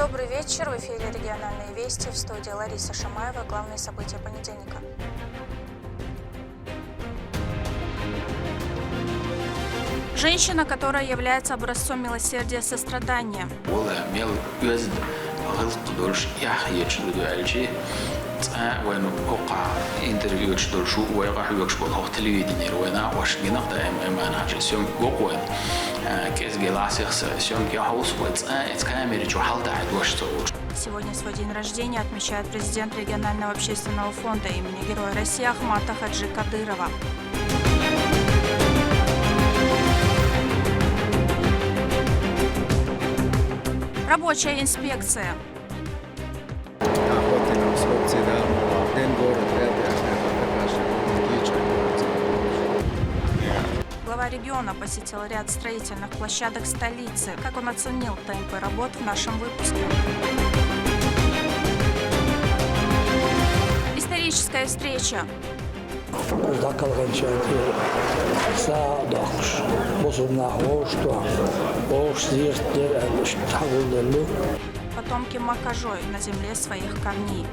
Добрый вечер. В эфире «Региональные вести», в студии Лариса Шамаева. Главные события понедельника. Женщина, которая является образцом милосердия и сострадания. Сегодня свой день рождения отмечает президент регионального общественного фонда имени Героя России Ахмата Хаджи Кадырова. Рабочая инспекция. Глава региона посетил ряд строительных площадок столицы. Как он оценил темпы работ в нашем выпуске. Историческая встреча. Потомки Макажой на земле своих корней.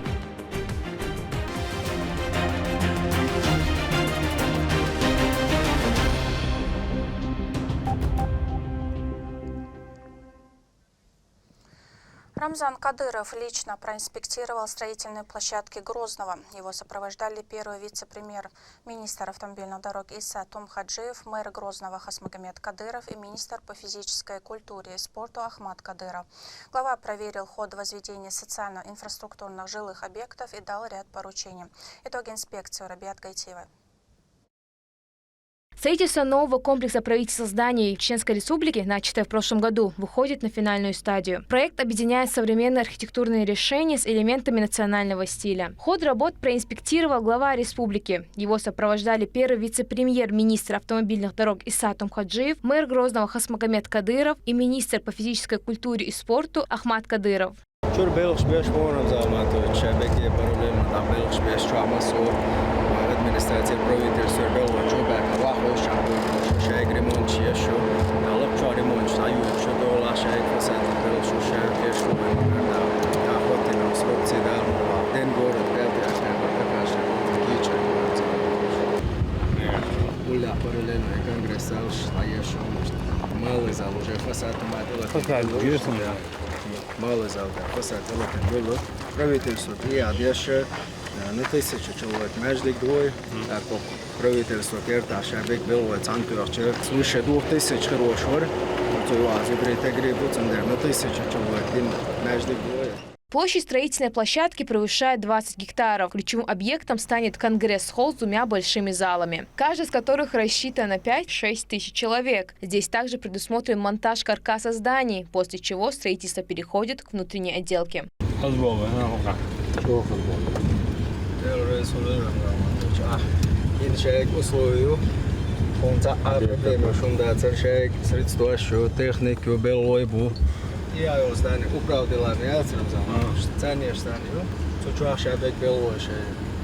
Рамзан Кадыров лично проинспектировал строительные площадки Грозного. Его сопровождали первый вице-премьер-министр автомобильных дорог Иса Тумхаджиев, мэр Грозного Хасмагомед Кадыров и министр по физической культуре и спорту Ахмат Кадыров. Глава проверил ход возведения социально-инфраструктурных жилых объектов и дал ряд поручений. Итоги инспекции Рабиат Гайтиева. Строительство нового комплекса правительства зданий Чеченской Республики, начатое в прошлом году, выходит на финальную стадию. Проект объединяет современные архитектурные решения с элементами национального стиля. Ход работ проинспектировал глава республики. Его сопровождали первый вице-премьер-министр автомобильных дорог Иса Тумхаджиев, мэр Грозного Хасмагомед Кадыров и министр по физической культуре и спорту Ахмат Кадыров. Администрация правительства была чубака вахош чамбу шайк ремонт чешу алапча ремонт стаю чудола шайк фасад был шушер кешу на охоте срокцы да ден город пятый покажет кича уля параллельно конгресс шаешу малый зал уже фасад матила малый зал фасад было правительство и адьяше на 1000 человек междик двое, по правительству Керта Шабек был центр свыше 2000 хороших, то азибрите грибут на 1000 человек междик двое. Площадь строительной площадки превышает 20 гектаров. Ключевым объектом станет конгресс-холл с двумя большими залами, каждый из которых рассчитан на 5-6 тысяч человек. Здесь также предусмотрен монтаж каркаса зданий, после чего строительство переходит к внутренней отделке. Человек условию, он проблемы, шумда, человек средства, что технику белой бу. Я его здание управляла мясом, цене здание, чуть-чуть шабек белой,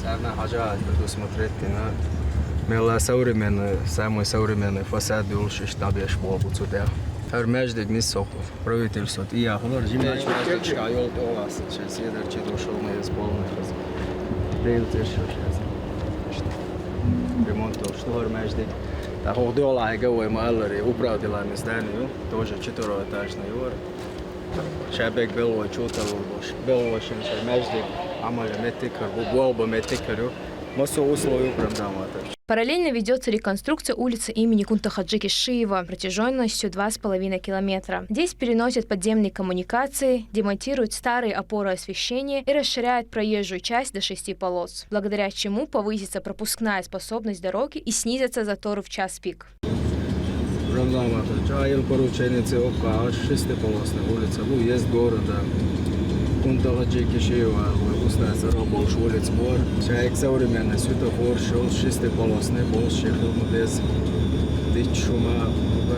цена хажа предусмотреть на мела современный, самый современный фасад лучше штабе школы сюда. Междик не сохнул, правительство. И я говорю, зимой чашка, я у вас сейчас едерчи дошел на исполнение. Ремонт что междик. Так ходила говорю, малый управляла здание, тоже 4-этажный двор. Шабек белой чутал, белой междик, амаль метикер, буболба метикеру. Массу условий управляла. Параллельно ведется реконструкция улицы имени Кунтахаджи Кишиева протяженностью 2,5 километра. Здесь переносят подземные коммуникации, демонтируют старые опоры освещения и расширяют проезжую часть до 6 полос, благодаря чему повысится пропускная способность дороги и снизятся заторы в час пик. Уезд города. Кунтахаджи Кишиева, выпускается рабочий улиц Бор. Человек современный, светофор, шел 6-полосный, был шехил без шума,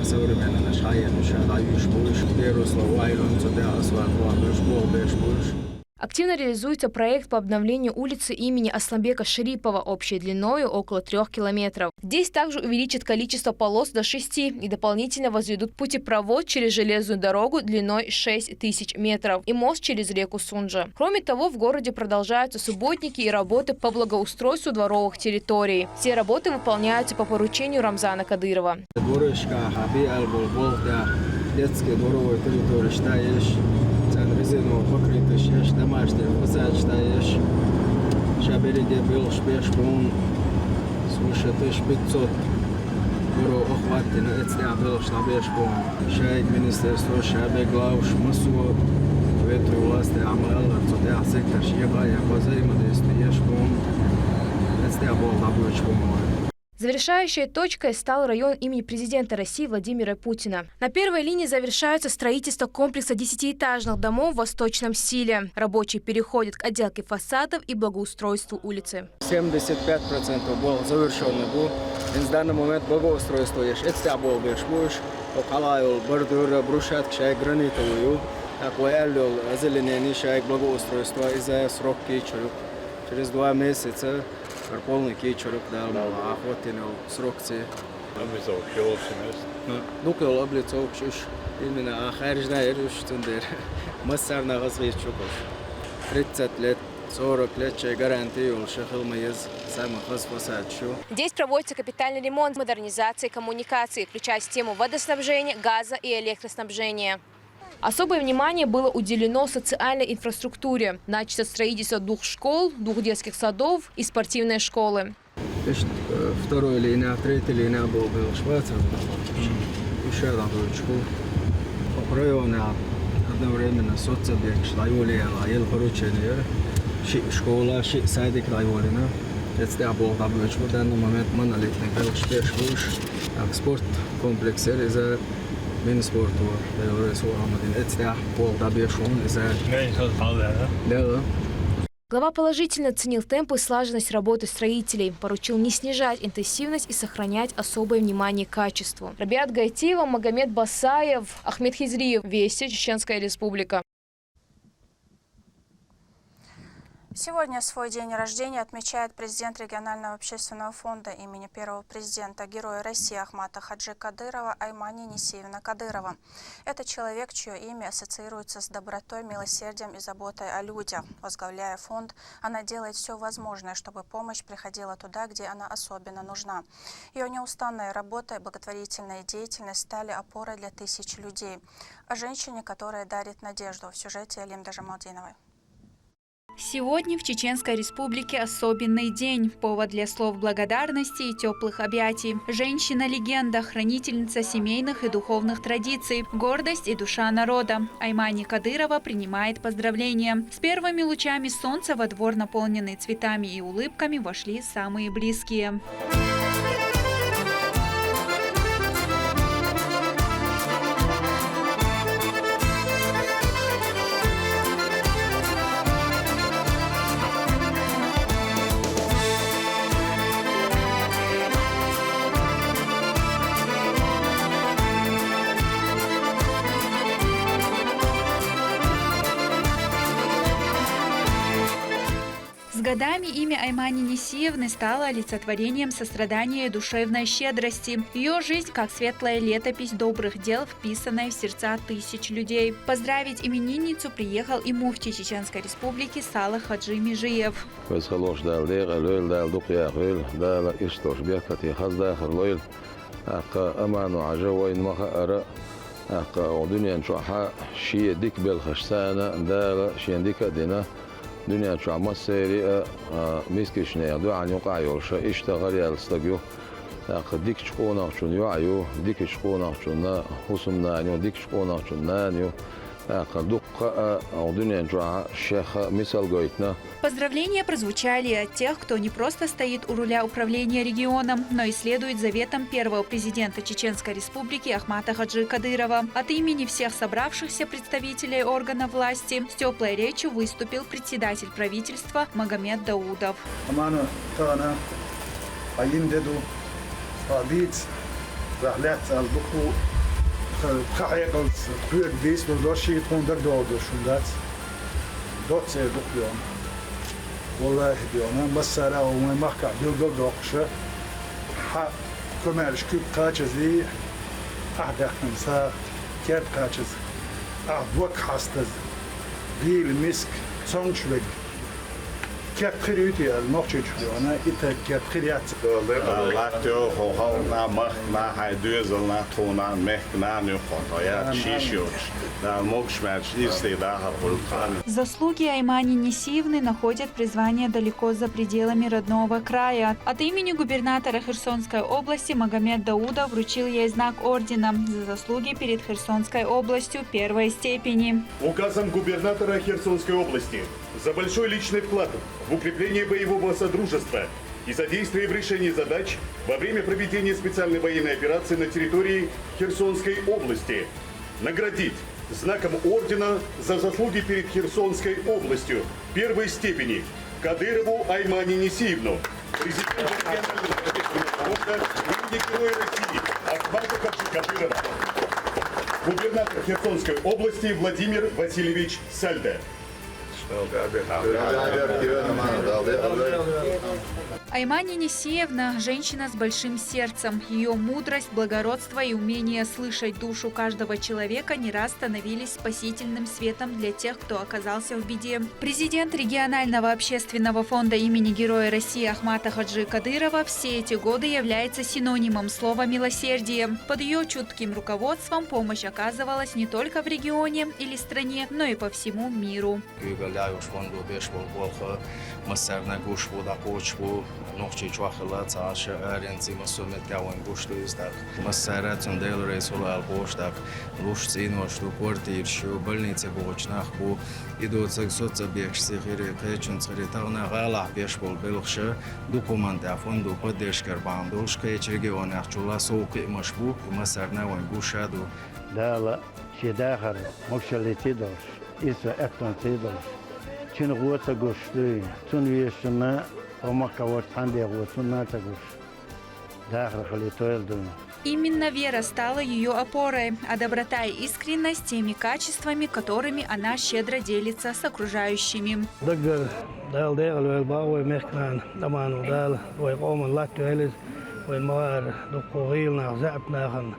современный наш хайен, шагаюш, будешь, первый слова, и он сюда асфальт, будешь, был, будешь. Активно реализуется проект по обновлению улицы имени Асламбека Шарипова общей длиной около 3 километров. Здесь также увеличат количество полос до 6 и дополнительно возведут путепровод через железную дорогу длиной 6000 метров и мост через реку Сунжа. Кроме того, в городе продолжаются субботники и работы по благоустройству дворовых территорий. Все работы выполняются по поручению Рамзана Кадырова. Резинового покрытия, шеш домашних высадочных, шабереге был шпешпун, свыше 1500 буру охваты на это был шабешпун, шайк министерство шабе главш массу ветру власти амрала, цотя сектор шьебая взаимодействие шпун, это был добычпун. Завершающей точкой стал район имени президента России Владимира Путина. На первой линии завершается строительство комплекса 10-этажных домов в восточном стиле. Рабочие переходят к отделке фасадов и благоустройству улицы. 75% был завершенный был. В данный момент благоустройство есть. Это был больше. Около бордюра, брусчатки, шайк гранитовую. Такое озеленение, шайк благоустройство из-за сроки через 2 месяца. Полный кичурок дал, охотину срокцы. Нукол облицов шуш. Именно ахаржна еруш тундер. Массарна разведчуков. 30 лет, 40 лет чай гарантию шахал маез самых фасадшу. Здесь проводится капитальный ремонт, модернизация коммуникаций, включая систему водоснабжения, газа и электроснабжения. Особое внимание было уделено социальной инфраструктуре. Начато строительство 2 школ, 2 детских садов и спортивной школы. Второй линия, третья линия был Швейцария. Еще одна школа. По району одновременно соцобъект, Шлайволия, ел поручение. Школа, садик Лайволина. Это был в данный момент монолитный был шпеш, спорт комплекс из-за Минспорту, это пол добешун из-за. Глава положительно оценил темпы и слаженность работы строителей, поручил не снижать интенсивность и сохранять особое внимание к качеству. Рабиат Гайтиева, Магомед Басаев, Ахмед Хизриев. Вести, Чеченская Республика. Сегодня свой день рождения отмечает президент регионального общественного фонда имени первого президента, героя России Ахмата Хаджи Кадырова Аймани Несиевна Кадырова. Это человек, чье имя ассоциируется с добротой, милосердием и заботой о людях. Возглавляя фонд, она делает все возможное, чтобы помощь приходила туда, где она особенно нужна. Ее неустанная работа и благотворительная деятельность стали опорой для тысяч людей. О женщине, которая дарит надежду, в сюжете Алимды Жамалдиновой. Сегодня в Чеченской Республике особенный день. Повод для слов благодарности и теплых объятий. Женщина-легенда, хранительница семейных и духовных традиций, гордость и душа народа. Аймани Кадырова принимает поздравления. С первыми лучами солнца во двор, наполненный цветами и улыбками, вошли самые близкие. С годами имя Аймани Несиевны стало олицетворением сострадания и душевной щедрости. Ее жизнь как светлая летопись добрых дел, вписанная в сердца тысяч людей. Поздравить именинницу приехал и муфти Чеченской Республики Салах Хаджи Межиев. دنيا شو عم سيري ميسكش نيادو عن يوقع يورشا اشتغل يا الاستوديو ديك شقونا شو يوعيو ديك شقونا شو نا حسمنا يعني ديك شقونا شو نانيو Поздравления прозвучали от тех, кто не просто стоит у руля управления регионом, но и следует заветам первого президента Чеченской Республики Ахмата Хаджи Кадырова. От имени всех собравшихся представителей органов власти с теплой речью выступил председатель правительства Магомед Даудов. دوت دقيقة والله ديونا مسألة وما مخك دلقل دوقشة ح كمالش كيف قاچزي أحد خمسة كيف قاچز أحوك حستز بيل مسك صنشوك كيف خريطي المخشج ديونا إتا كيف خريات Laktio hohalna mahna hajdőzolna tóna mehkna nюхотая шишюч на мокшмач истеда хулхан. Заслуги Аймани Несиевны находят призвание далеко за пределами родного края. От имени губернатора Херсонской области Магомед Дауда вручил ей знак ордена за заслуги перед Херсонской областью первой степени. Указом губернатора Херсонской области за большой личный вклад в укрепление боевого содружества и содействие в решении задач во время проведения специальной военной операции на территории Херсонской области наградить знаком ордена за заслуги перед Херсонской областью первой степени Кадырову Аймани Несиевну, президента регионального правительственного фонда имени Героя России Ахмата Хаджи Кадырова, губернатор Херсонской области Владимир Васильевич Сальда. Аймани Несиевна – женщина с большим сердцем. Ее мудрость, благородство и умение слышать душу каждого человека не раз становились спасительным светом для тех, кто оказался в беде. Президент регионального общественного фонда имени Героя России Ахмата Хаджи Кадырова все эти годы является синонимом слова «милосердие». Под ее чутким руководством помощь оказывалась не только в регионе или стране, но и по всему миру. نقطة واحدة عاش أرنزي مسومت كون قشطو يزدق مسارات ندل رئيسول القشطق لوش زين وشتو كورتير شو بلنيت بوش نخبو يدو تسقط بيكش صغير كيشن صغير تغنا غالع بيش بول بلخش دوكومنت عفون دو قدش كربان دوش كيشرجي ونحجولا سوق مشبو مسارنا ونقوشادو دالا شداخر مشلي تدرش إسا أكتن تدرش چين غوتا قشتوي تون ويشنا وما كورت عندي غوتنا تقش داخل خليتويل دون. Именно вера стала ее опорой, а доброта и искренность теми качествами, которыми она щедро делится с окружающими. دقر دال ديغل والباوي مخكان دمانو دال ويقوم الله تولد ويموار دقوغيل نغزعب ناخن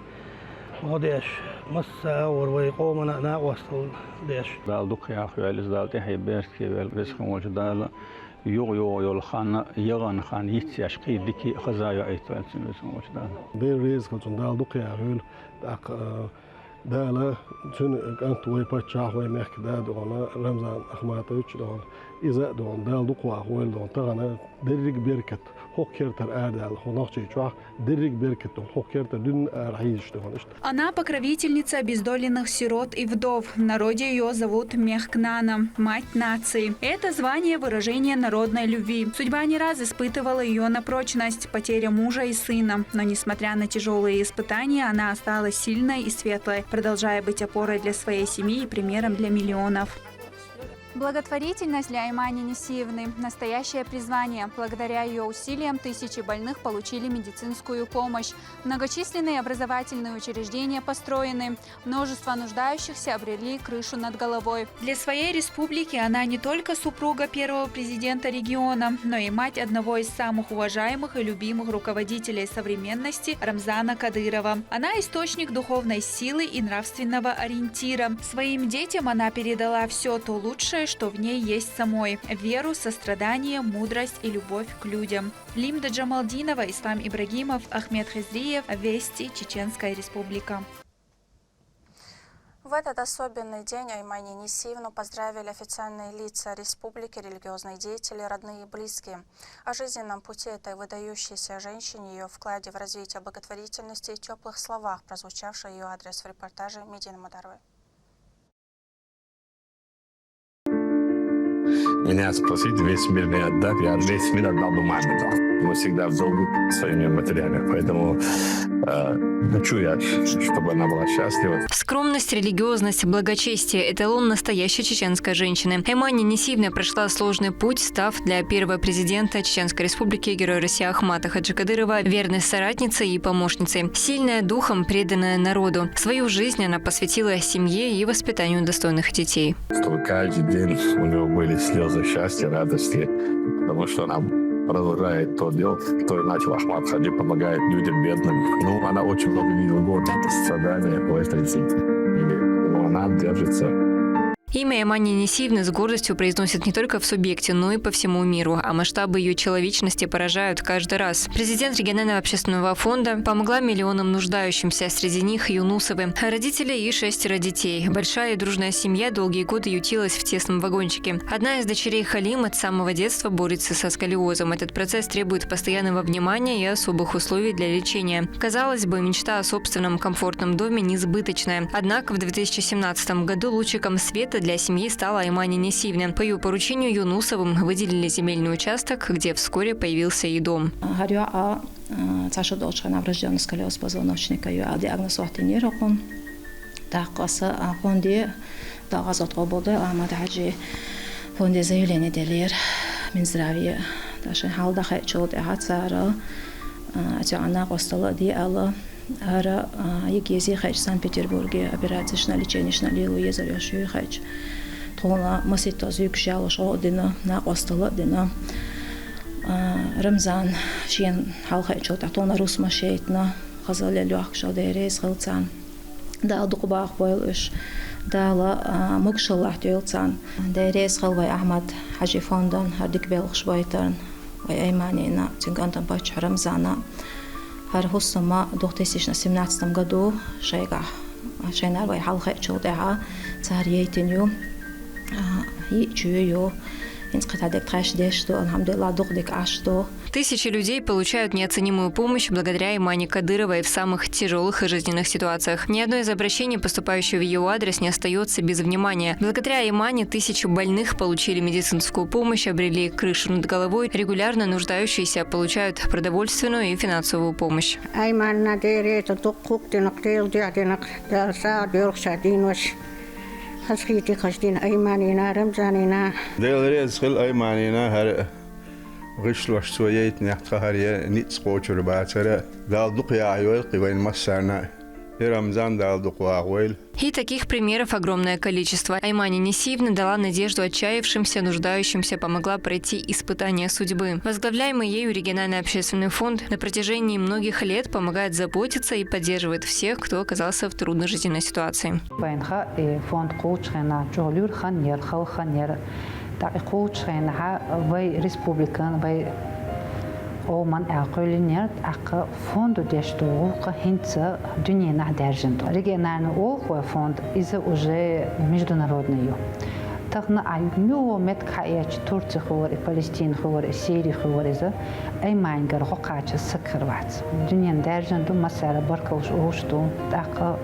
وديش مسا ويقومنا ناقوصل ديش دال دق يا اخي علز دال تحي بيركي والرزق موجود يو خان يغان خان يتسياش قيد ديكي خزايا ايتوال سنوسن وجدان بير ريز كنت دال دقيا هول داك دالا تون كانت وي باتشا وي مخك داد وانا رمضان اخماتوچ دون اذا دون دال دقوا هول دون تغنا دريك بيركت هوكيرتر ادال هونوچي چوخ دريك بيركت هوكيرتر دون رحيش دون. Она покровительница обездоленных сирот и вдов. В народе ее зовут Мехкнана, мать нации. Это звание выражение народной любви. Судьба не раз испытывала ее на прочность, потеря мужа и сына. Но несмотря на тяжелые испытания, она осталась сильной и светлой, продолжая быть опорой для своей семьи и примером для миллионов. Благотворительность для Аймани Несиевны – настоящее призвание. Благодаря ее усилиям тысячи больных получили медицинскую помощь. Многочисленные образовательные учреждения построены. Множество нуждающихся обрели крышу над головой. Для своей республики она не только супруга первого президента региона, но и мать одного из самых уважаемых и любимых руководителей современности Рамзана Кадырова. Она источник духовной силы и нравственного ориентира. Своим детям она передала все то лучшее, что в ней есть самой – веру, сострадание, мудрость и любовь к людям. Лимда Джамалдинова, Ислам Ибрагимов, Ахмед Хизриев, Вести, Чеченская Республика. В этот особенный день Аймани Несиевну поздравили официальные лица республики, религиозные деятели, родные и близкие. О жизненном пути этой выдающейся женщине, ее вкладе в развитие благотворительности и теплых словах, прозвучавших ее адрес в репортаже Медины Мадаровой. Меня спросить, весь мир не отдать, я весь мир отдал бы маме. мы всегда в долгу своими матерями. Поэтому хочу я, чтобы она была счастлива. Скромность, религиозность, благочестие – эталон настоящей чеченской женщины. Аймани Несиевна прошла сложный путь, став для первого президента Чеченской Республики Героя России Ахмата Хаджи Кадырова верной соратницей и помощницей. Сильная духом, преданная народу. Свою жизнь она посвятила семье и воспитанию достойных детей. Чтобы каждый день у него были слезы счастья, радости, потому что она продолжает то дело, что начал Ахмат Хаджи, помогает людям бедным. Ну, она очень много видела горя, страдания в этой жизни. Но она держится. Имя Аймани Несиевны с гордостью произносят не только в субъекте, но и по всему миру, а масштабы ее человечности поражают каждый раз. Президент регионального общественного фонда помогла миллионам нуждающимся, среди них Юнусовы, родители и 6 детей. Большая и дружная семья долгие годы ютилась в тесном вагончике. Одна из дочерей Халима с самого детства борется со сколиозом. Этот процесс требует постоянного внимания и особых условий для лечения. Казалось бы, мечта о собственном комфортном доме несбыточная. Однако в 2017 году лучиком света для семьи стала Аймани Несиевна. По ее поручению Юнусовым выделили земельный участок, где вскоре появился и дом. Ара егези хач Санкт-Петербурге операцияльное лечение шналилу езарящую хач. Тона маситоз юкшал шодина на остала дина. Рамзан шин халхач тона рус машейтна хазале лях шадерес хылцан. Да дукбах бойлыш. Дала мукшаллах тюлцан. Дерес халвай Ахмад Хаджи фондан хардик белх швайтан. Вай Айманина тингантан бач Рамзана. Хархусама в 2017 году шейна вай халха чудеха царьейтиню и чую инскатадек трашдешто алхамдулилlah духдек ашто. Тысячи людей получают неоценимую помощь благодаря Аймани Кадыровой в самых тяжелых и жизненных ситуациях. Ни одно из обращений, поступающих в ее адрес, не остается без внимания. Благодаря Аймани тысячи больных получили медицинскую помощь, обрели крышу над головой, регулярно нуждающиеся получают продовольственную и финансовую помощь. خسخيتي خشدين أيمانينا رمزانينا ديل ريز خل أيمانينا هر غشلوش سويت نحتخريا نيتس قوتر باتر دال دقيا عيويل قوين مسارنا Рамзан дал духуагуэль. И таких примеров огромное количество. Аймани Несиевна дала надежду отчаявшимся, нуждающимся, помогла пройти испытания судьбы. Возглавляемый ею региональный общественный фонд на протяжении многих лет помогает заботиться и поддерживает всех, кто оказался в трудной жизненной ситуации. Оман акылынер ак фонду дештуга хинца дюнена держинду. Региональный фонд из уже международный. Тахна аймю меткаяч Турция хвори, Палестина хвори, Сирия хвори за аймангар хокача сакрвац. Дюнен держинду масара баркалш ушту так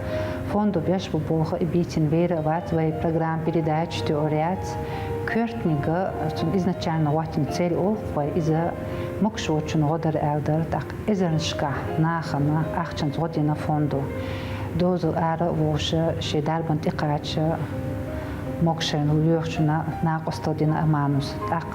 фонду беш бубоха и битин вера ват вай программ передач теорияц. Кёртнига изначально ватин цель олхвай из-за мокшочун годар элдер так изерншка нахана ахчан зодина фонду. Дозу ара воша шедарбан тикача мокшен улёхчуна накостодина аманус. Так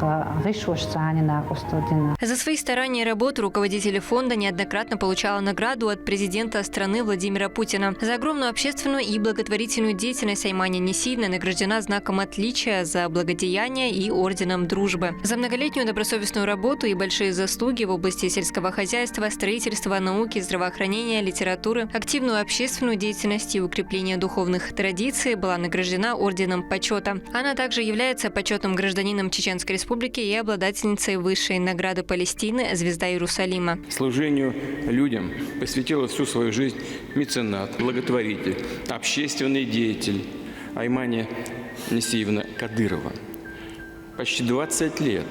ришвош цани накостодина. За свои старания и работу руководитель фонда неоднократно получала награду от президента страны Владимира Путина. За огромную общественную и благотворительную деятельность Аймани Несиевна награждена знаком отличия за благодеяние и орденом дружбы. За многолетнюю добросовестную работу и большие заслуги в области сельского хозяйства, строительства, науки, здравоохранения, литературы, активную общественную деятельность и укрепление духовных традиций была награждена орденом почета. Она также является почетным гражданином Чеченской Республики и обладательницей высшей награды Палестины «Звезда Иерусалима». Служению людям посвятила всю свою жизнь меценат, благотворитель, общественный деятель Аймани Несиевна Кадырова. Почти 20 лет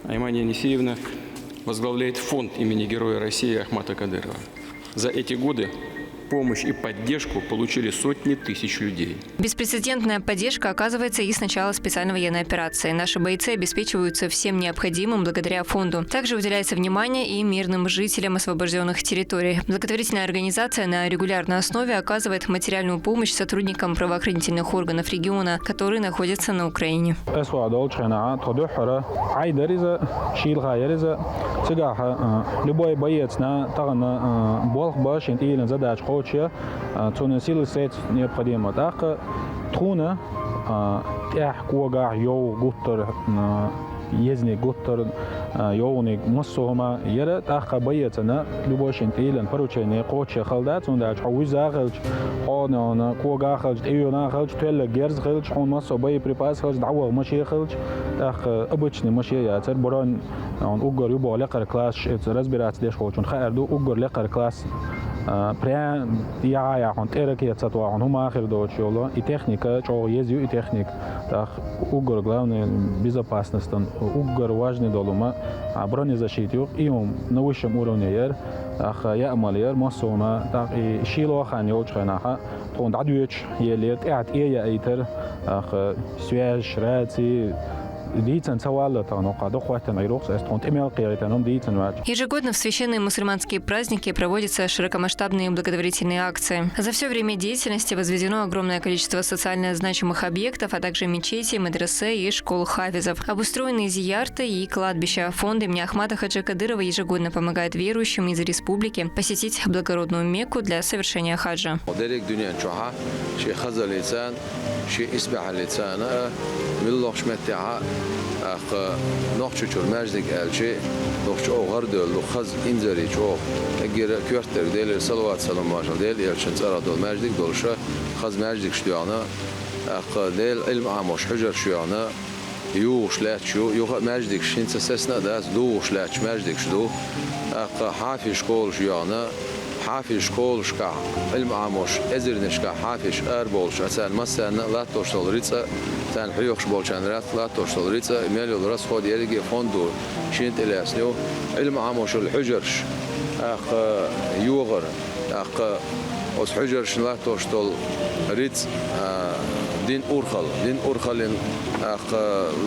Аймани Несиевна возглавляет фонд имени Героя России Ахмата Кадырова. За эти годы помощь и поддержку получили сотни тысяч людей. Беспрецедентная поддержка оказывается и с начала специальной военной операции. Наши бойцы обеспечиваются всем необходимым благодаря фонду. Также уделяется внимание и мирным жителям освобожденных территорий. Благотворительная организация на регулярной основе оказывает материальную помощь сотрудникам правоохранительных органов региона, которые находятся на Украине. Любой боец на болох башен или задач хочет, цены силы средств необходимо. Так трудно, кога йоу гуттер езни гуттер йоуни массома яра так боец на любой шентилен поручение хочет халдат, он дальше уизахалч, он на кога халч, июна халч, телла герз халч, он массо боеприпас халч, дауа маши халч, так обычный маши я цер борон он угор юбо лекар класс, это разбираться лишь хочет, خيردو угор лекар класс прям я он терекет сатва он хума ахир до чоло и техника чого ездил и техник так угор главное безопасность он угор важный долума а бронезащиту и он на высшем уровне яр ах я амалер массома так и шило хан ёлчханаха он дадуч елет ат я айтер ах связь рации. Ежегодно в священные мусульманские праздники проводятся широкомасштабные благотворительные акции. За все время деятельности возведено огромное количество социально значимых объектов, а также мечетей, медресе и школ хафизов. Обустроены зиярты и кладбища. Фонд имени Ахмада Хаджи Кадырова ежегодно помогает верующим из республики посетить благородную Мекку для совершения хаджа. أخ نقش شو المجد قال شيء نقش أو غرد لخز إنزري شو أجر كورتر ديل صلوات سلام ماشل ديل يلشن صار دول مجد دول شو خز مجد شديانا أخ ديل علم عامش حجر شيانا يوش لا شو يوخ مجد شين سسنا داس دوش لا مجد شدو أخ حافي شكول شيانا حافي شكول شكا علم عامش أزر نشكا حافي أربول شأسان مثلا لا توصل ريتsa تان حيوخش بولشان رات لا توصل ريتsa مليون راس خود يرجع فوندو شينت الاسنيو علم عامش الحجرش أخ يوغر أخ أس حجرش لا توصل ريتs دين أورخل أخ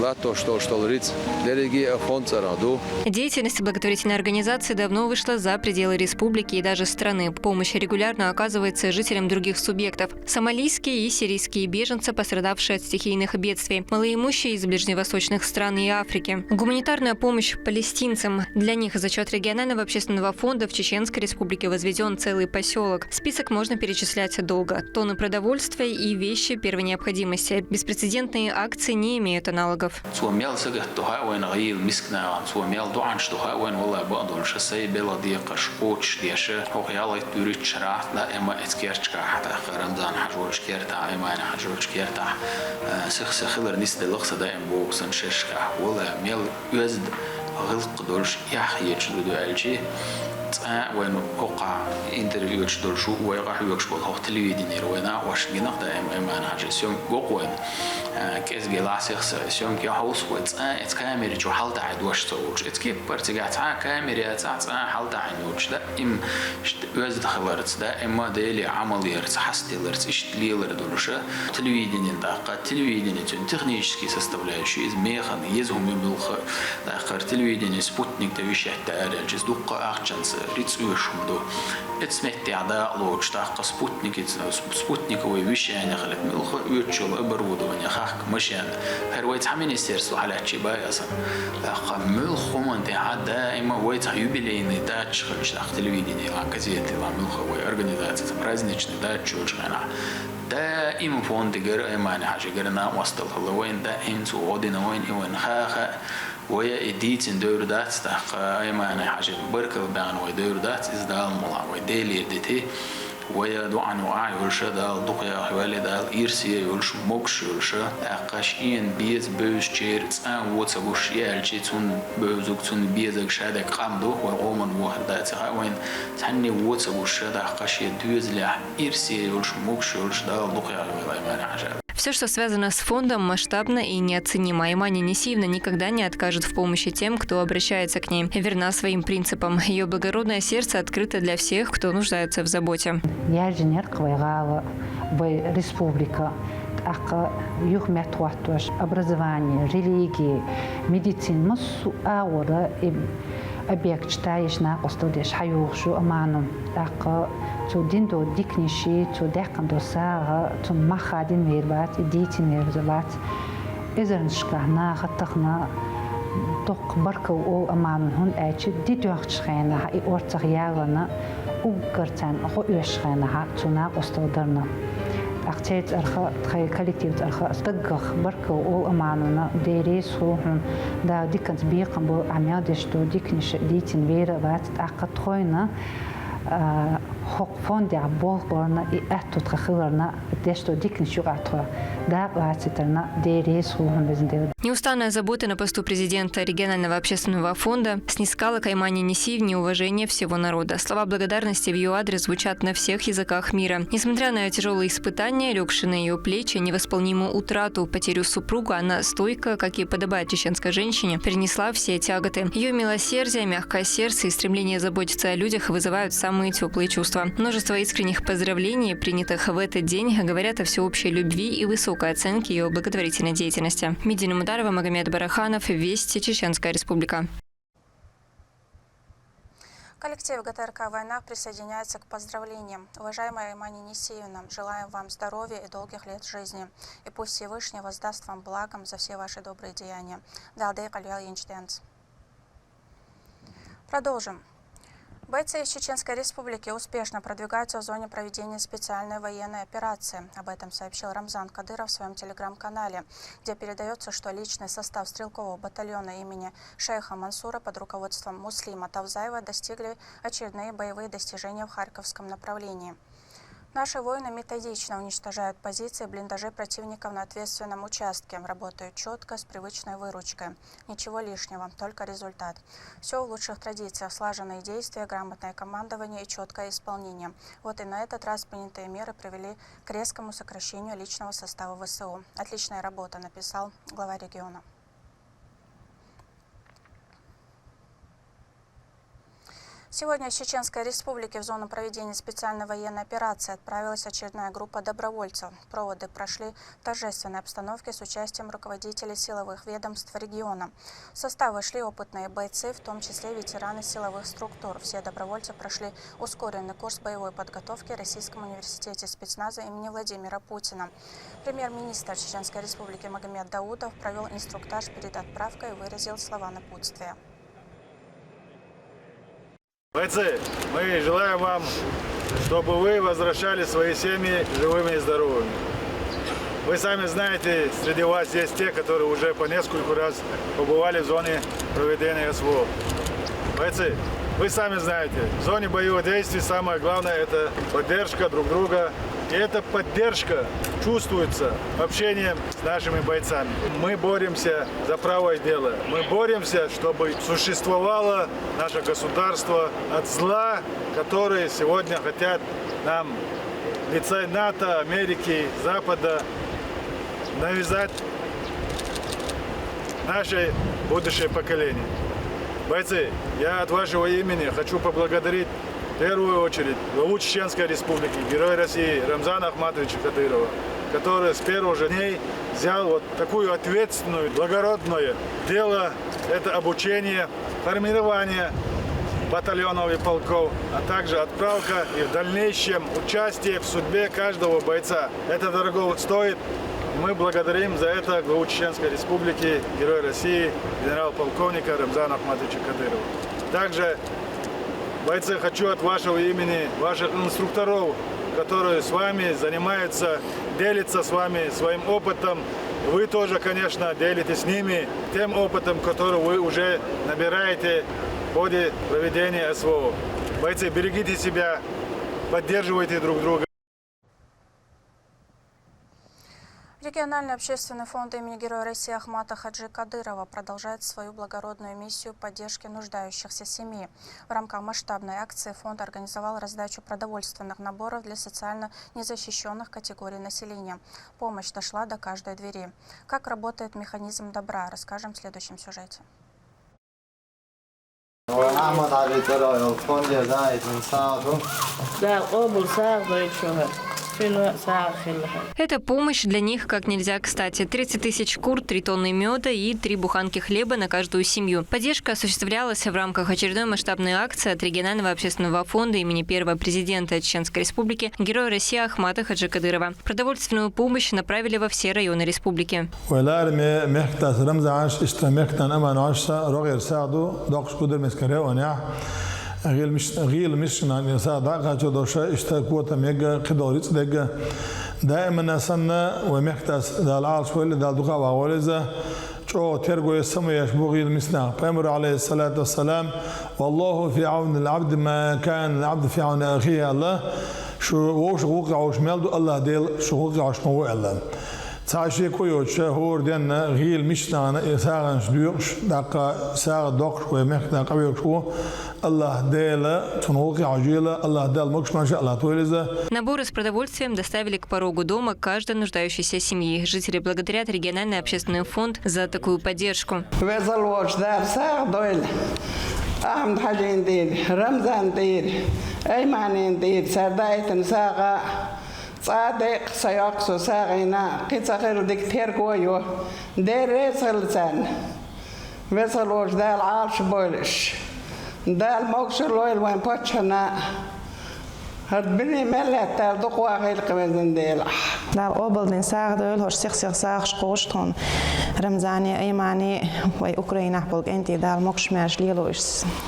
لا توصل ريتs لرجع фонд сараду. Деятельность благотворительной организации давно вышла за пределы республики и даже страны. Помощь регулярно оказывается жителям других субъектов. Сомалийские и сирийские беженцы, пострадавшие от стихийных бедствий, малоимущие из ближневосточных стран и Африки. Гуманитарная помощь палестинцам. Для них за счет регионального общественного фонда в Чеченской республике возведен целый поселок. Список можно перечислять долго. Тонны продовольствия и вещи первой необходимости. Беспрецедентные акции не имеют аналогов. مسكنا سوميال دوعن شتوها وين والله بقدر شسي بلا ديق شقوش ديشه هو يلا توريت شرع لا اما اتكيرش حتى رمضان حجوش كيرتا اما انا حجوش كيرتا سخ خلر نيست لقصه دائم بوكسن ششكا والله ميل يزد غلق دولش يحيج دو الجي وين وقع انترفيو شدول شو ويقع يوكش بول هو تلفزيون روينا واش جنق دائم اما انا حجسيون قوين كيس جلاسيخ سيون كي هاوس ويتس اتس كاميرا جو حالتا عدوش توج اتس كي بارتيغات كاميرا تاع حالتا عنوش دا ام وز دخلرت دا اما ديلي عمليرت حستيلرت اشتليلر دولشه تلفزيون دقه تلفزيون технический составляющий из механ езум билх да хар телевидение спутник да вещать да арелж дукка ахчанс риц уешумду اتسمعت عداء لوج تاق спутниковые вещания خلت ملخ يوتشل ابرودو وني خاك مشان هرويت حمين سيرسو على تشيبا اصلا تاق ملخ من عدا اما ويت юбилейный дач خلش تاق телевидение газеты ла мلخ وي организация праздничный дач чучгана دائما فوند غير ايمان حاجه غيرنا وصل وين دائما سودنا وين خاخ ويا اديت دور دات تاق ايمان حاجه بركه بان ودور دات از دال مولا وديلي ديتي ويا دوعن وعي ورشا دال دقيا حوالي دال إيرسيا ورش موكش ورشا أقاشين بيز بوز شيرت ووتس وش يالشي تون بوزوك تون بيزك شادك قامدو وقومن وحدات وين تحني ووتس وش دا أقاشي دوز لح إيرسيا ورش موكش ورش دال دقيا حوالي ما نعجب. Все, что связано с фондом, масштабно и неоценимо. Аймани Несиевна никогда не откажет в помощи тем, кто обращается к ней. Верна своим принципам. Ее благородное сердце открыто для всех, кто нуждается в заботе. Я инженер Квайгава, республика. Образование, религии, медицина, аура, объект читаешь на остудеш, хаюшу, аману, дин до дикниши, декан до сага, махадин вербат, дитин вербат, изерншка на хатахна, ток баркау о аману, хун эчи, дитюахчхена, и ортахьявана, угартан, хоюшхена, на остудерна. أختيت أرخاء كولكتيف أرخاء استجخ بركة أو أماننا ديريس روحن دا ديكنت بيقن بو عميادش دو ديكنش ديتن بيرا بات أقد خوينا حق فوندي عبوغ بورنا إأتو تخخورنا ديشتو ديكنش يقعتوا да ватитерна дерис рухан бездел. Неустанная забота на посту президента регионального общественного фонда снискала к Аймани Несиевне уважение всего народа. Слова благодарности в ее адрес звучат на всех языках мира. Несмотря на тяжелые испытания, легшие на ее плечи, невосполнимую утрату, потерю супруга, она стойко, как и подобает чеченской женщине, перенесла все тяготы. Ее милосердие, мягкое сердце и стремление заботиться о людях вызывают самые теплые чувства. Множество искренних поздравлений, принятых в этот день, говорят о всеобщей любви и высокой оценки ее благотворительной деятельности. Медина Мударова, Магомед Бараханов, Вести, Чеченская Республика. Коллектив ГТРК «Война» присоединяется к поздравлениям. Уважаемая Аймани Несиевна, желаем вам здоровья и долгих лет жизни. И пусть Всевышний воздаст вам благом за все ваши добрые деяния. Продолжим. Бойцы из Чеченской Республики успешно продвигаются в зоне проведения специальной военной операции. Об этом сообщил Рамзан Кадыров в своем телеграм-канале, где передается, что личный состав стрелкового батальона имени шейха Мансура под руководством Муслима Тавзаева достигли очередные боевые достижения в Харьковском направлении. Наши воины методично уничтожают позиции блиндажей противников на ответственном участке, работают четко, с привычной выручкой. Ничего лишнего, только результат. Все в лучших традициях, слаженные действия, грамотное командование и четкое исполнение. Вот и на этот раз принятые меры привели к резкому сокращению личного состава ВСУ. Отличная работа, написал глава региона. Сегодня из Чеченской Республики в зону проведения специальной военной операции отправилась очередная группа добровольцев. Проводы прошли в торжественной обстановке с участием руководителей силовых ведомств региона. В состав вошли опытные бойцы, в том числе ветераны силовых структур. Все добровольцы прошли ускоренный курс боевой подготовки в Российском университете спецназа имени Владимира Путина. Премьер-министр Чеченской Республики Магомед Даудов провел инструктаж перед отправкой и выразил слова напутствия. Бойцы, мы желаем вам, чтобы вы возвращали свои семьи живыми и здоровыми. Вы сами знаете, среди вас есть те, которые уже по нескольку раз побывали в зоне проведения СВО. Бойцы, вы сами знаете, в зоне боевых действий самое главное – это поддержка друг друга. И эта поддержка чувствуется общением с нашими бойцами. Мы боремся за правое дело. Мы боремся, чтобы существовало наше государство от зла, которые сегодня хотят нам лица НАТО, Америки, Запада навязать наше будущее поколение. Бойцы, я от вашего имени хочу поблагодарить в первую очередь главу Чеченской Республики, Героя России Рамзана Ахматовича Кадырова, который с первых же дней взял вот такую ответственную, благородное дело, это обучение, формирование батальонов и полков, а также отправка и в дальнейшем участие в судьбе каждого бойца. Это дорого стоит. Мы благодарим за это главу Чеченской Республики, Героя России, генерал-полковника Рамзана Ахматовича Кадырова. Также, бойцы, хочу от вашего имени, ваших инструкторов, которые с вами занимаются, делятся с вами своим опытом. Вы тоже, конечно, делитесь с ними тем опытом, который вы уже набираете в ходе проведения СВО. Бойцы, берегите себя, поддерживайте друг друга. В Региональный общественный фонд имени Героя России Ахмата Хаджи Кадырова продолжает свою благородную миссию поддержки нуждающихся семей. В рамках масштабной акции фонд организовал раздачу продовольственных наборов для социально незащищенных категорий населения. Помощь дошла до каждой двери. Как работает механизм добра, расскажем в следующем сюжете. Эта помощь для них как нельзя кстати. 30 тысяч кур, 3 тонны меда и 3 буханки хлеба на каждую семью. Поддержка осуществлялась в рамках очередной масштабной акции от регионального общественного фонда имени первого президента Чеченской Республики Героя России Ахмата Хаджи Кадырова. Продовольственную помощь направили во все районы республики. غيل مشنا نساعد عقد دوشة اشتكوت ميجا قدوريت دقة دائما نسنا ومحتاس دال عالش ولا دال دقة وعولزة شو ترجو السما يشبه غيل مسنا فأمر عليه الصلاة والسلام والله في عون العبد ما كان العبد في عون أخيه الله شو وش وقع وش ملدو الله ديل شو وقع وش مو الله تعشي كويو شهور دينا غيل مشنا ساعن شدوش دقة ساعة دقش ومحتاس قوي شو Наборы с продовольствием доставили к порогу дома каждой нуждающейся семьи. Жители благодарят региональный общественный фонд за такую поддержку. دال موكسر لويل وين باتشنا هربني ملت دال دقوا غير قمزن ديل دال قبل دين ساعة دول هش سيخ ساعة شقوشتون رمزاني أيماني وي أوكرانيا بلق أنتي دال موكش ماش ليلوش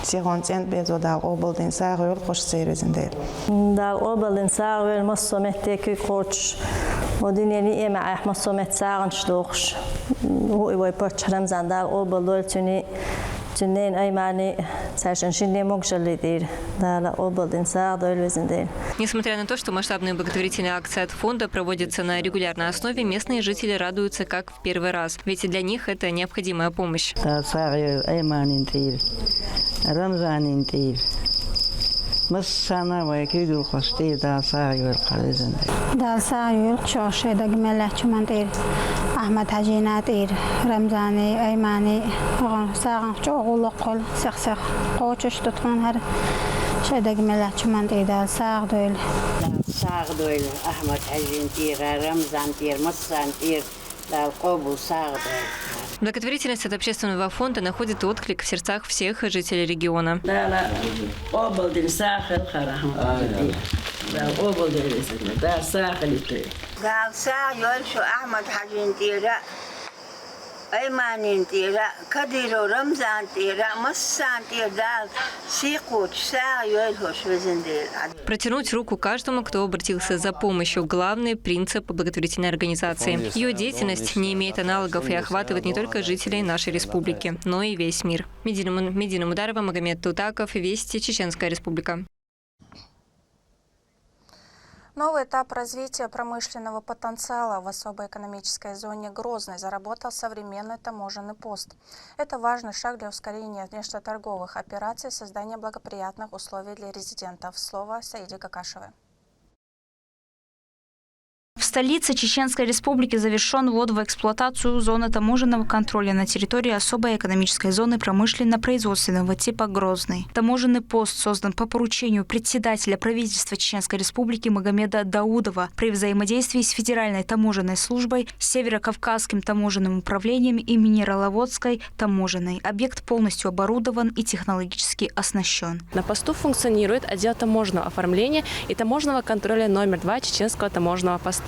سيغون تنت بيزو دال قبل دين ساعة دول هش سيرزن ديل دال قبل دين ساعة دول مصومت تكي كوتش وديني إيه مع مصومت ساعة شدوخش هو وي باتش رمزان دال قبل دول توني Несмотря на то, что масштабные благотворительные акции от фонда проводятся на регулярной основе, местные жители радуются как в первый раз. Ведь для них это необходимая помощь. مسنا ويكيدو خستي دا سايو القلزن دا سايو شوشي دا جملة شمانتير أحمد حجيناتير رمزاني أيماني ساغن شغل قل سخ قوتش تطون هر شدا جملة شمانتير دا ساغ دويل أحمد حجينتير رمزانتير مسانتير دا القبو ساغ دويل. Благотворительность от общественного фонда находит отклик в сердцах всех жителей региона. أيمانين تيرا كديرو رمزان تيرا مسان تيرا سيقوت ساعة يلهوش وزندير. Протянуть руку каждому, кто обратился за помощью – главный принцип благотворительной организации. Ее деятельность не имеет аналогов и охватывает не только жителей нашей республики, но и весь мир. Медина Мударова, Магомед Тутаков, Вести, Чеченская Республика. Новый этап развития промышленного потенциала в особой экономической зоне Грозный заработал современный таможенный пост. Это важный шаг для ускорения внешнеторговых операций и создания благоприятных условий для резидентов. Слово Саиде Какашевой. В столице Чеченской Республики завершен ввод в эксплуатацию зоны таможенного контроля на территории особой экономической зоны промышленно-производственного типа Грозный. Таможенный пост создан по поручению председателя правительства Чеченской Республики Магомеда Даудова при взаимодействии с Федеральной таможенной службой, Северо-Кавказским таможенным управлением и Минераловодской таможенной. Объект полностью оборудован и технологически оснащен. На посту функционирует отдел таможенного оформления и таможенного контроля номер 2 Чеченского таможенного поста.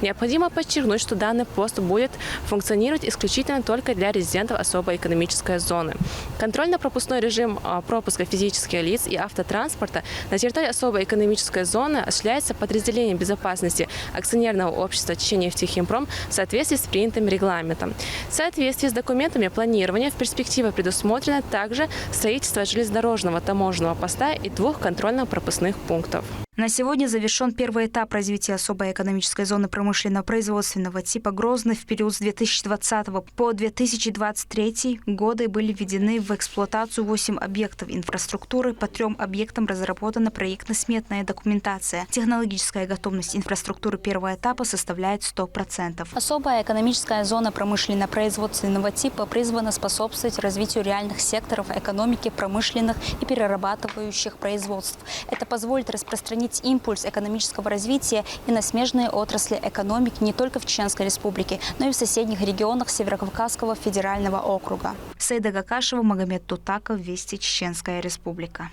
Необходимо подчеркнуть, что данный пост будет функционировать исключительно только для резидентов особой экономической зоны. Контрольно-пропускной режим пропуска физических лиц и автотранспорта на территории особой экономической зоны осуществляется подразделением безопасности акционерного общества «Чеченнефтехимпром» в соответствии с принятым регламентом. В соответствии с документами планирования в перспективе предусмотрено также строительство железнодорожного таможенного поста и 2 контрольно-пропускных пунктов. На сегодня завершен первый этап развития особой экономической зоны промышленно-производственного типа Грозный. В период с 2020 по 2023 годы были введены в эксплуатацию 8 объектов инфраструктуры. По 3 объектам разработана проектно-сметная документация. Технологическая готовность инфраструктуры первого этапа составляет 100%. Особая экономическая зона промышленно-производственного типа призвана способствовать развитию реальных секторов экономики, промышленных и перерабатывающих производств. Это позволит распространить импульс экономического развития и на смежные отрасли экономики не только в Чеченской Республике, но и в соседних регионах Северокавказского федерального округа. Саида Гакашева, Магомед Тутаков, Вести, Чеченская Республика.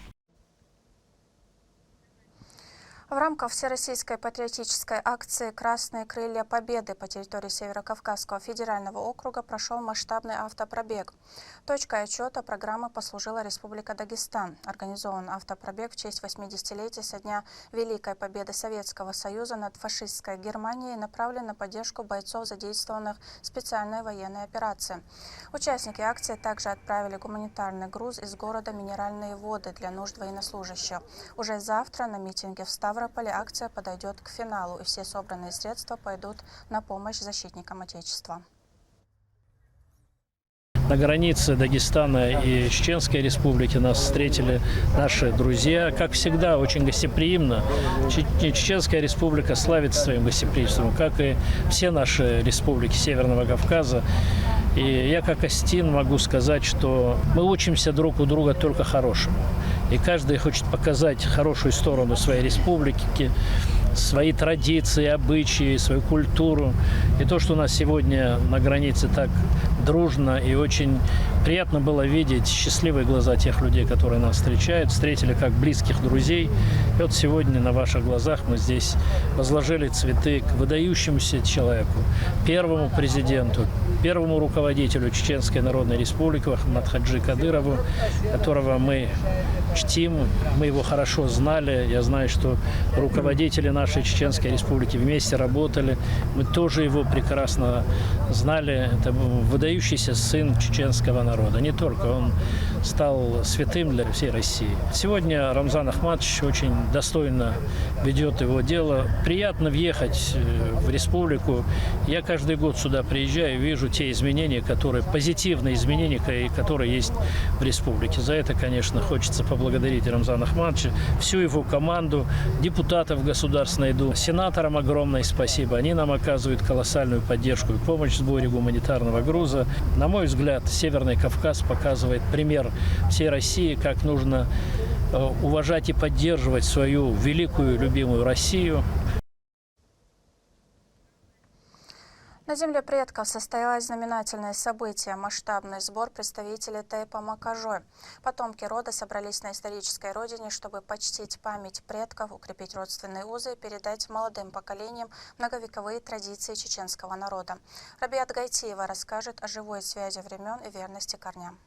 В рамках всероссийской патриотической акции «Красные крылья Победы» по территории Северокавказского федерального округа прошел масштабный автопробег. Точкой отчета программы послужила Республика Дагестан. Организован автопробег в честь 80-летия со дня Великой Победы Советского Союза над фашистской Германией и направлен на поддержку бойцов, задействованных в специальной военной операции. Участники акции также отправили гуманитарный груз из города «Минеральные воды» для нужд военнослужащих. Уже завтра на митинге в Ставрополе акция подойдет к финалу, и все собранные средства пойдут на помощь защитникам Отечества. На границе Дагестана и Чеченской Республики нас встретили наши друзья. Как всегда, очень гостеприимно. Чеченская Республика славится своим гостеприимством, как и все наши республики Северного Кавказа. И я, как остин, могу сказать, что мы учимся друг у друга только хорошему. И каждый хочет показать хорошую сторону своей республики, свои традиции, обычаи, свою культуру. И то, что у нас сегодня на границе так дружно, и очень приятно было видеть счастливые глаза тех людей, которые нас встречают, встретили как близких друзей. И вот сегодня на ваших глазах мы здесь возложили цветы к выдающемуся человеку, первому президенту, первому руководителю Чеченской Народной Республики Ахмад-Хаджи Кадырову, которого мы чтим, мы его хорошо знали. Я знаю, что руководители нашей Чеченской Республики вместе работали. Мы тоже его прекрасно знали. Это выдающийся сын чеченского народа. Не только, он стал святым для всей России. Сегодня Рамзан Ахматович очень достойно ведет его дело. Приятно въехать в республику. Я каждый год сюда приезжаю и вижу те изменения, позитивные изменения, которые есть в республике. За это, конечно, хочется поблагодарить Рамзана Ахматовича, всю его команду, депутатов Государственной Думы, сенаторам огромное спасибо. Они нам оказывают колоссальную поддержку и помощь в сборе гуманитарного груза. На мой взгляд, Северный Кавказ показывает пример всей России, как нужно уважать и поддерживать свою великую, любимую Россию. На земле предков состоялось знаменательное событие – масштабный сбор представителей Тейпа Макажой. Потомки рода собрались на исторической родине, чтобы почтить память предков, укрепить родственные узы и передать молодым поколениям многовековые традиции чеченского народа. Рабиат Гайтиева расскажет о живой связи времен и верности корням.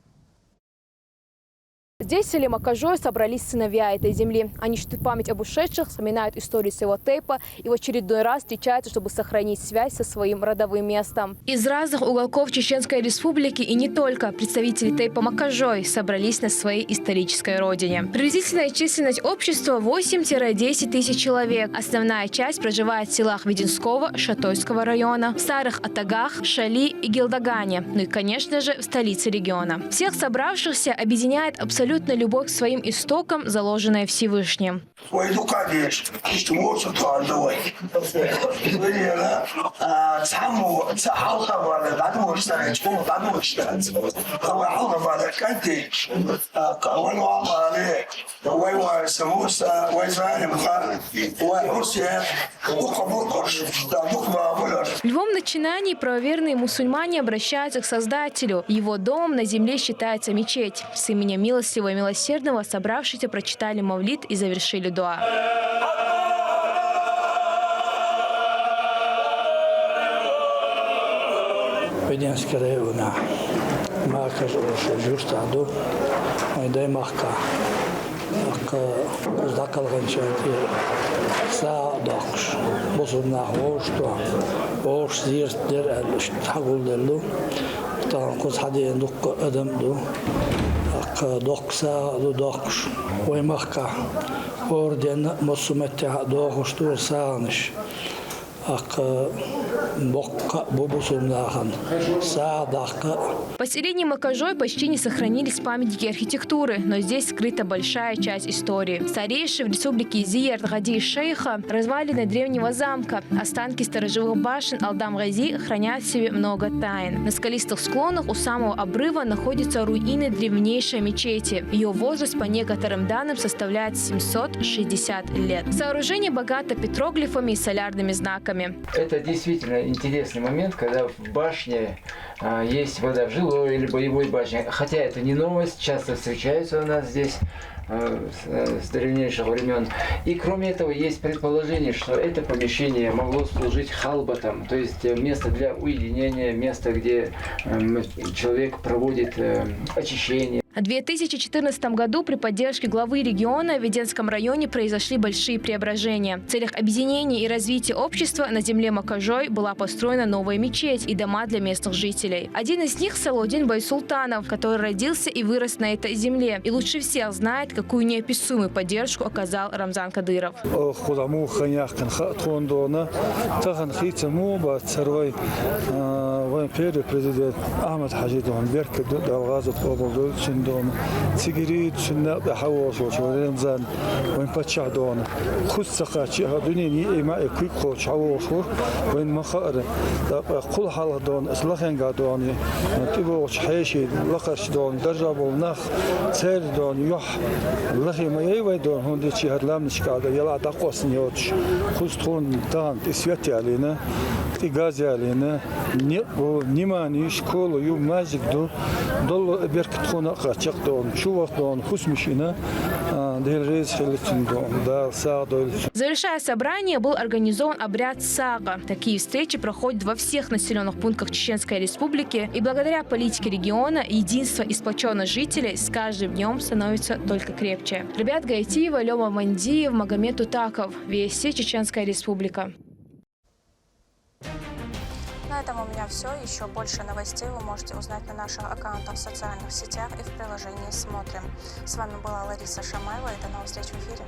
Здесь, в селе Макажой, собрались сыновья этой земли. Они чтут память об ушедших, вспоминают историю своего Тейпа и в очередной раз встречаются, чтобы сохранить связь со своим родовым местом. Из разных уголков Чеченской Республики и не только представители Тейпа Макажой собрались на своей исторической родине. Приблизительная численность общества 8-10 тысяч человек. Основная часть проживает в селах Веденского, Шатойского района, Старых Атагах, Шали и Гилдагане, ну и, конечно же, в столице региона. Всех собравшихся объединяет абсолютно любовь к своим истокам, заложенная Всевышним. В любом начинании правоверные мусульмане обращаются к Создателю. Его дом на земле считается мечеть. С именем милостивого и милосердного собравшиеся прочитали мавлид и завершили дуа. دقسا دقش ويمخكا أوردن مصمتة دقش دور سانش В поселении Макажой почти не сохранились памятники архитектуры, но здесь скрыта большая часть истории. Старейший в республике Зиярт-Гади Шейха развалины древнего замка, останки сторожевых башен Алдам-Гази хранят в себе много тайн. На скалистых склонах у самого обрыва находятся руины древнейшей мечети. Ее возраст, по некоторым данным, составляет 760 лет. Сооружение богато петроглифами и солярными знаками. Это действительно интересный момент, когда в башне есть вода в жилой или боевой башне. Хотя это не новость, часто встречаются у нас здесь с древнейших времен. И кроме этого есть предположение, что это помещение могло служить халбатом, то есть место для уединения, место, где человек проводит очищение. В 2014 году при поддержке главы региона в Веденском районе произошли большие преображения. В целях объединения и развития общества на земле Макажой была построена новая мечеть и дома для местных жителей. Один из них – Салаудин Байсултанов, который родился и вырос на этой земле. И лучше всех знает, какую неописуемую поддержку оказал Рамзан Кадыров. Первый президент Ахмад Хажидон Беркет Далгазов Обалдул Чиндон Тигирит Чинна Хавос Рамзан Вен Пачадон Хусака Чахадуни Има Эквико Чавосу Вен Махар Кул Халадон Слахен Гадони Тибо Чхеши Лахашдон Даржабул Нах Цердон Юх Лахима Эйвайдон Хунди Чихарлам Нишкада Яла Дакосн Йоч Хустун Дан Исвети Алина Тигази Алина внимание школу ю мазик дол беркетхона качак дон чувак дон хусмишина делрез хелчин дон да садол. Завершая собрание, был организован обряд сага. Такие встречи проходят во всех населенных пунктах Чеченской Республики, и благодаря политике региона единство и сплоченность жителей с каждым днем становится только крепче. Ребят Гайтиева, Лёма Мандиев, Магомед Утаков. Вести Чеченская Республика. На этом у меня все. Еще больше новостей вы можете узнать на наших аккаунтах в социальных сетях и в приложении «Смотрим». С вами была Лариса Шамаева. И до новых встреч в эфире.